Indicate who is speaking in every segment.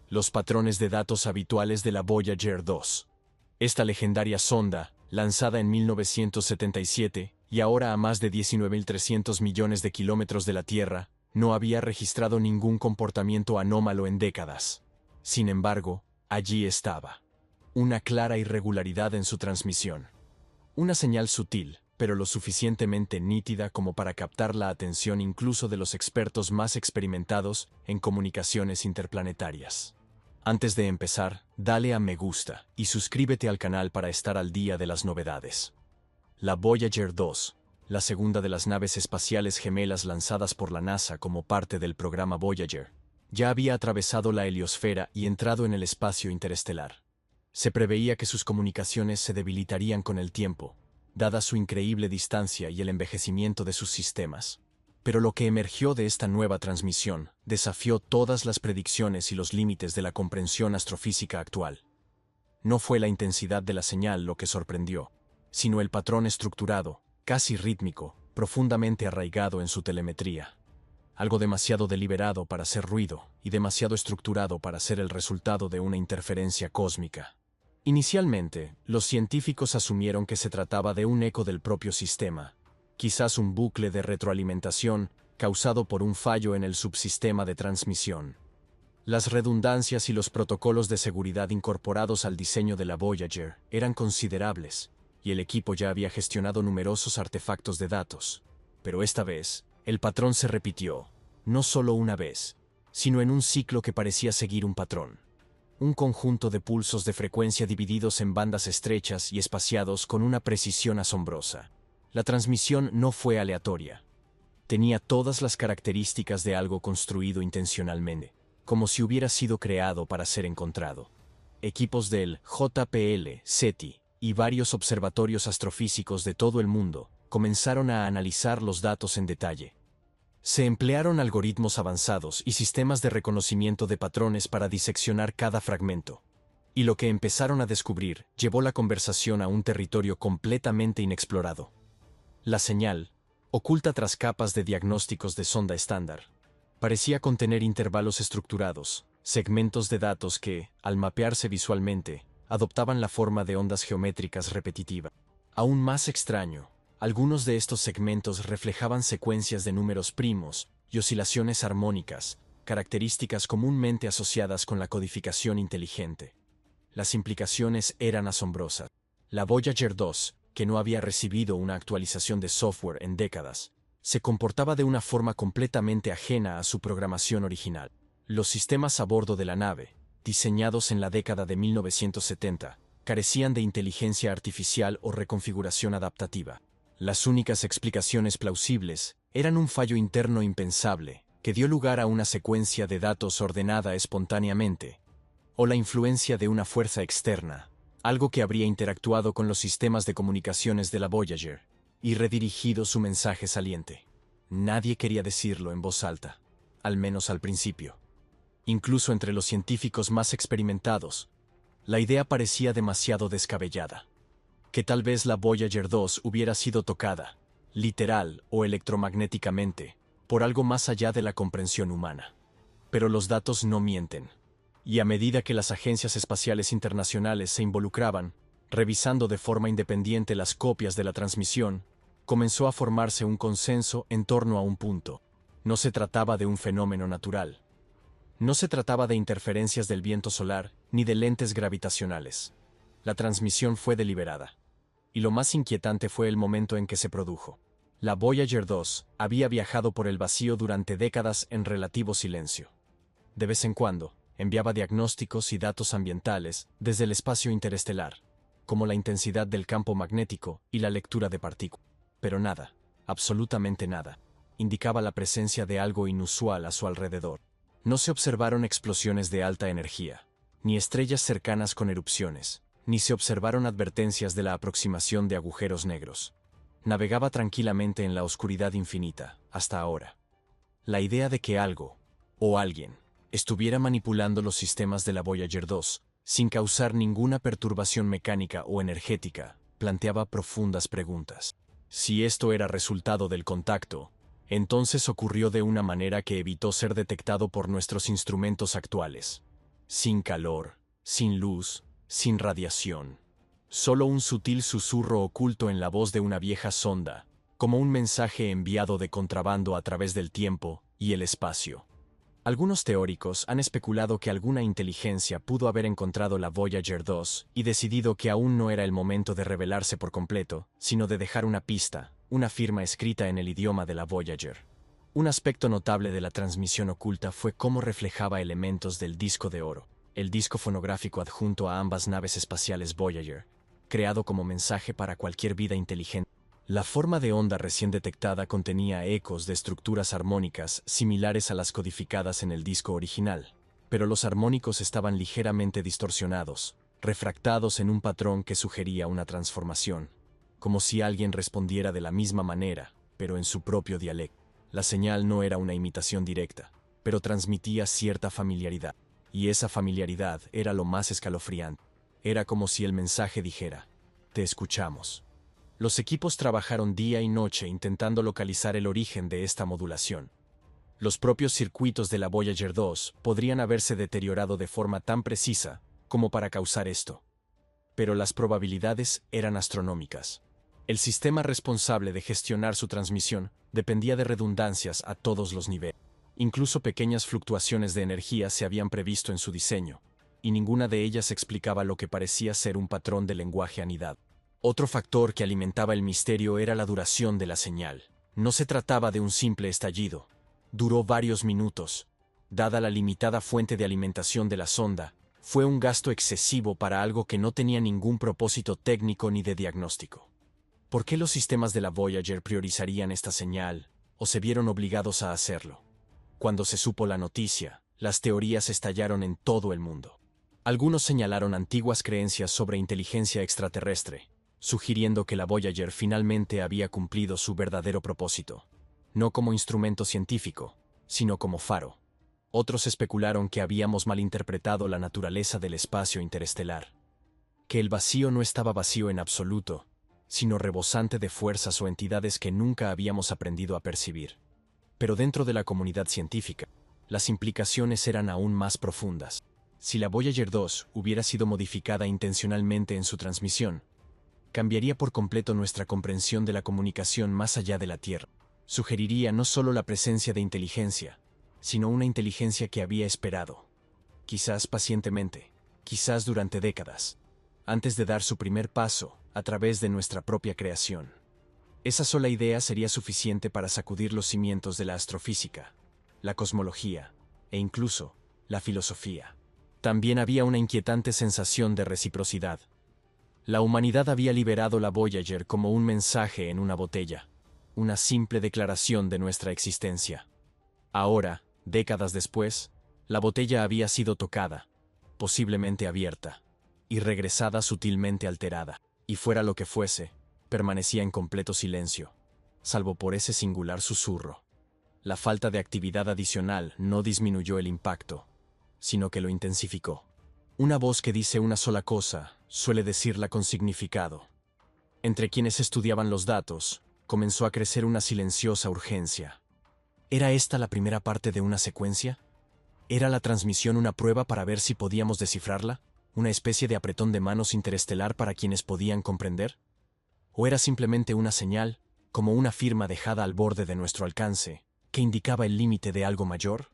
Speaker 1: los patrones de datos habituales de la Voyager 2. Esta legendaria sonda, lanzada en 1977 y ahora a más de 19.300 millones de kilómetros de la Tierra, no había registrado ningún comportamiento anómalo en décadas. Sin embargo, allí estaba. Una clara irregularidad en su transmisión. Una señal sutil, pero lo suficientemente nítida como para captar la atención incluso de los expertos más experimentados en comunicaciones interplanetarias. Antes de empezar, dale a me gusta y suscríbete al canal para estar al día de las novedades. La Voyager 2, la segunda de las naves espaciales gemelas lanzadas por la NASA como parte del programa Voyager, ya había atravesado la heliosfera y entrado en el espacio interestelar. Se preveía que sus comunicaciones se debilitarían con el tiempo, dada su increíble distancia y el envejecimiento de sus sistemas. Pero lo que emergió de esta nueva transmisión desafió todas las predicciones y los límites de la comprensión astrofísica actual. No fue la intensidad de la señal lo que sorprendió, sino el patrón estructurado, casi rítmico, profundamente arraigado en su telemetría. Algo demasiado deliberado para ser ruido y demasiado estructurado para ser el resultado de una interferencia cósmica. Inicialmente, los científicos asumieron que se trataba de un eco del propio sistema, quizás un bucle de retroalimentación causado por un fallo en el subsistema de transmisión. Las redundancias y los protocolos de seguridad incorporados al diseño de la Voyager eran considerables, y el equipo ya había gestionado numerosos artefactos de datos. Pero esta vez, el patrón se repitió, no solo una vez, sino en un ciclo que parecía seguir un patrón. Un conjunto de pulsos de frecuencia divididos en bandas estrechas y espaciados con una precisión asombrosa. La transmisión no fue aleatoria. Tenía todas las características de algo construido intencionalmente, como si hubiera sido creado para ser encontrado. Equipos del JPL, SETI y varios observatorios astrofísicos de todo el mundo comenzaron a analizar los datos en detalle. Se emplearon algoritmos avanzados y sistemas de reconocimiento de patrones para diseccionar cada fragmento. Y lo que empezaron a descubrir llevó la conversación a un territorio completamente inexplorado. La señal, oculta tras capas de diagnósticos de sonda estándar, parecía contener intervalos estructurados, segmentos de datos que, al mapearse visualmente, adoptaban la forma de ondas geométricas repetitivas. Aún más extraño, algunos de estos segmentos reflejaban secuencias de números primos y oscilaciones armónicas, características comúnmente asociadas con la codificación inteligente. Las implicaciones eran asombrosas. La Voyager 2, que no había recibido una actualización de software en décadas, se comportaba de una forma completamente ajena a su programación original. Los sistemas a bordo de la nave, diseñados en la década de 1970, carecían de inteligencia artificial o reconfiguración adaptativa. Las únicas explicaciones plausibles eran un fallo interno impensable, que dio lugar a una secuencia de datos ordenada espontáneamente, o la influencia de una fuerza externa, algo que habría interactuado con los sistemas de comunicaciones de la Voyager y redirigido su mensaje saliente. Nadie quería decirlo en voz alta, al menos al principio. Incluso entre los científicos más experimentados, la idea parecía demasiado descabellada. Que tal vez la Voyager 2 hubiera sido tocada, literal o electromagnéticamente, por algo más allá de la comprensión humana. Pero los datos no mienten. Y a medida que las agencias espaciales internacionales se involucraban, revisando de forma independiente las copias de la transmisión, comenzó a formarse un consenso en torno a un punto. No se trataba de un fenómeno natural. No se trataba de interferencias del viento solar ni de lentes gravitacionales. La transmisión fue deliberada. Y lo más inquietante fue el momento en que se produjo. La Voyager 2 había viajado por el vacío durante décadas en relativo silencio. De vez en cuando, enviaba diagnósticos y datos ambientales desde el espacio interestelar, como la intensidad del campo magnético y la lectura de partículas. Pero nada, absolutamente nada, indicaba la presencia de algo inusual a su alrededor. No se observaron explosiones de alta energía, ni estrellas cercanas con erupciones, ni se observaron advertencias de la aproximación de agujeros negros. Navegaba tranquilamente en la oscuridad infinita, hasta ahora. La idea de que algo, o alguien, estuviera manipulando los sistemas de la Voyager 2, sin causar ninguna perturbación mecánica o energética, planteaba profundas preguntas. Si esto era resultado del contacto, entonces ocurrió de una manera que evitó ser detectado por nuestros instrumentos actuales. sin calor, sin luz, sin radiación. Solo un sutil susurro oculto en la voz de una vieja sonda, como un mensaje enviado de contrabando a través del tiempo y el espacio. Algunos teóricos han especulado que alguna inteligencia pudo haber encontrado la Voyager 2 y decidido que aún no era el momento de revelarse por completo, sino de dejar una pista, una firma escrita en el idioma de la Voyager. Un aspecto notable de la transmisión oculta fue cómo reflejaba elementos del disco de oro, el disco fonográfico adjunto a ambas naves espaciales Voyager, creado como mensaje para cualquier vida inteligente. La forma de onda recién detectada contenía ecos de estructuras armónicas similares a las codificadas en el disco original, pero los armónicos estaban ligeramente distorsionados, refractados en un patrón que sugería una transformación, como si alguien respondiera de la misma manera, pero en su propio dialecto. La señal no era una imitación directa, pero transmitía cierta familiaridad, y esa familiaridad era lo más escalofriante. Era como si el mensaje dijera: «Te escuchamos». Los equipos trabajaron día y noche intentando localizar el origen de esta modulación. Los propios circuitos de la Voyager 2 podrían haberse deteriorado de forma tan precisa como para causar esto. Pero las probabilidades eran astronómicas. El sistema responsable de gestionar su transmisión dependía de redundancias a todos los niveles. Incluso pequeñas fluctuaciones de energía se habían previsto en su diseño, y ninguna de ellas explicaba lo que parecía ser un patrón de lenguaje anidado. Otro factor que alimentaba el misterio era la duración de la señal. No se trataba de un simple estallido. Duró varios minutos. Dada la limitada fuente de alimentación de la sonda, fue un gasto excesivo para algo que no tenía ningún propósito técnico ni de diagnóstico. ¿Por qué los sistemas de la Voyager priorizarían esta señal, o se vieron obligados a hacerlo? Cuando se supo la noticia, las teorías estallaron en todo el mundo. Algunos señalaron antiguas creencias sobre inteligencia extraterrestre, sugiriendo que la Voyager finalmente había cumplido su verdadero propósito, no como instrumento científico, sino como faro. Otros especularon que habíamos malinterpretado la naturaleza del espacio interestelar, que el vacío no estaba vacío en absoluto, sino rebosante de fuerzas o entidades que nunca habíamos aprendido a percibir. Pero dentro de la comunidad científica, las implicaciones eran aún más profundas. Si la Voyager 2 hubiera sido modificada intencionalmente en su transmisión, cambiaría por completo nuestra comprensión de la comunicación más allá de la Tierra. Sugeriría no solo la presencia de inteligencia, sino una inteligencia que había esperado, quizás pacientemente, quizás durante décadas, antes de dar su primer paso a través de nuestra propia creación. Esa sola idea sería suficiente para sacudir los cimientos de la astrofísica, la cosmología e incluso la filosofía. También había una inquietante sensación de reciprocidad. La humanidad había liberado la Voyager como un mensaje en una botella, una simple declaración de nuestra existencia. Ahora, décadas después, la botella había sido tocada, posiblemente abierta, y regresada sutilmente alterada, y fuera lo que fuese, permanecía en completo silencio, salvo por ese singular susurro. La falta de actividad adicional no disminuyó el impacto, sino que lo intensificó. Una voz que dice una sola cosa suele decirla con significado. Entre quienes estudiaban los datos, comenzó a crecer una silenciosa urgencia. ¿Era esta la primera parte de una secuencia? ¿Era la transmisión una prueba para ver si podíamos descifrarla? ¿Una especie de apretón de manos interestelar para quienes podían comprender? ¿O era simplemente una señal, como una firma dejada al borde de nuestro alcance, que indicaba el límite de algo mayor?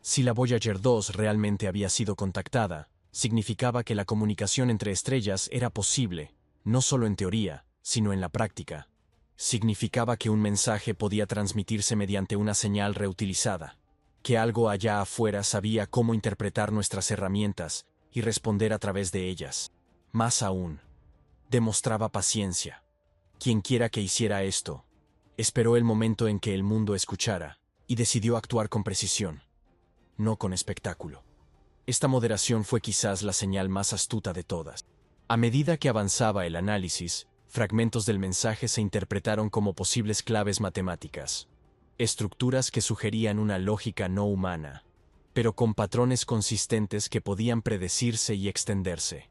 Speaker 1: Si la Voyager 2 realmente había sido contactada, significaba que la comunicación entre estrellas era posible, no solo en teoría, sino en la práctica. Significaba que un mensaje podía transmitirse mediante una señal reutilizada, que algo allá afuera sabía cómo interpretar nuestras herramientas y responder a través de ellas. Más aún, demostraba paciencia. Quienquiera que hiciera esto, esperó el momento en que el mundo escuchara, y decidió actuar con precisión, no con espectáculo. Esta moderación fue quizás la señal más astuta de todas. A medida que avanzaba el análisis, fragmentos del mensaje se interpretaron como posibles claves matemáticas, estructuras que sugerían una lógica no humana, pero con patrones consistentes que podían predecirse y extenderse.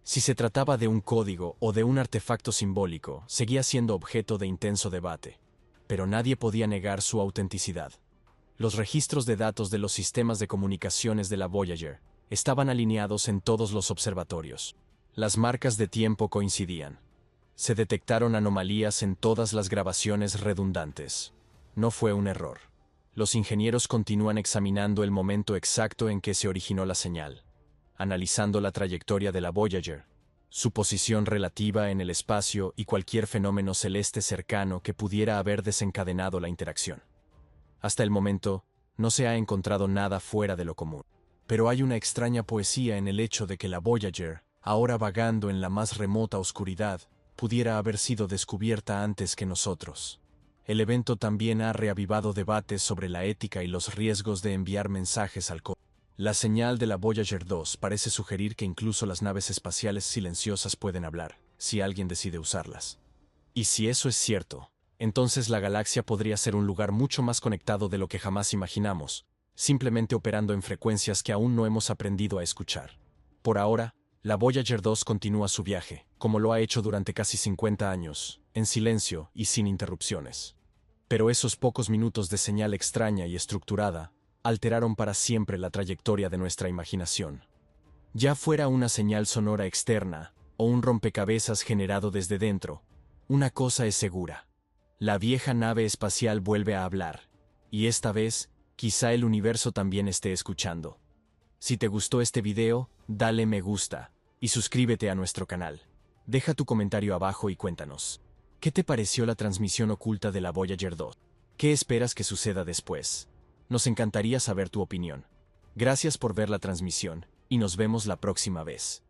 Speaker 1: Si se trataba de un código o de un artefacto simbólico, seguía siendo objeto de intenso debate, pero nadie podía negar su autenticidad. Los registros de datos de los sistemas de comunicaciones de la Voyager estaban alineados en todos los observatorios. Las marcas de tiempo coincidían. Se detectaron anomalías en todas las grabaciones redundantes. No fue un error. Los ingenieros continúan examinando el momento exacto en que se originó la señal, analizando la trayectoria de la Voyager, su posición relativa en el espacio y cualquier fenómeno celeste cercano que pudiera haber desencadenado la interacción. Hasta el momento, no se ha encontrado nada fuera de lo común. Pero hay una extraña poesía en el hecho de que la Voyager, ahora vagando en la más remota oscuridad, pudiera haber sido descubierta antes que nosotros. El evento también ha reavivado debates sobre la ética y los riesgos de enviar mensajes al cosmos. La señal de la Voyager 2 parece sugerir que incluso las naves espaciales silenciosas pueden hablar, si alguien decide usarlas. Y si eso es cierto, entonces la galaxia podría ser un lugar mucho más conectado de lo que jamás imaginamos, simplemente operando en frecuencias que aún no hemos aprendido a escuchar. Por ahora, la Voyager 2 continúa su viaje, como lo ha hecho durante casi 50 años, en silencio y sin interrupciones. Pero esos pocos minutos de señal extraña y estructurada alteraron para siempre la trayectoria de nuestra imaginación. Ya fuera una señal sonora externa o un rompecabezas generado desde dentro, una cosa es segura. La vieja nave espacial vuelve a hablar, y esta vez, quizá el universo también esté escuchando. Si te gustó este video, dale me gusta y suscríbete a nuestro canal. Deja tu comentario abajo y cuéntanos. ¿Qué te pareció la transmisión oculta de la Voyager 2? ¿Qué esperas que suceda después? Nos encantaría saber tu opinión. Gracias por ver la transmisión y nos vemos la próxima vez.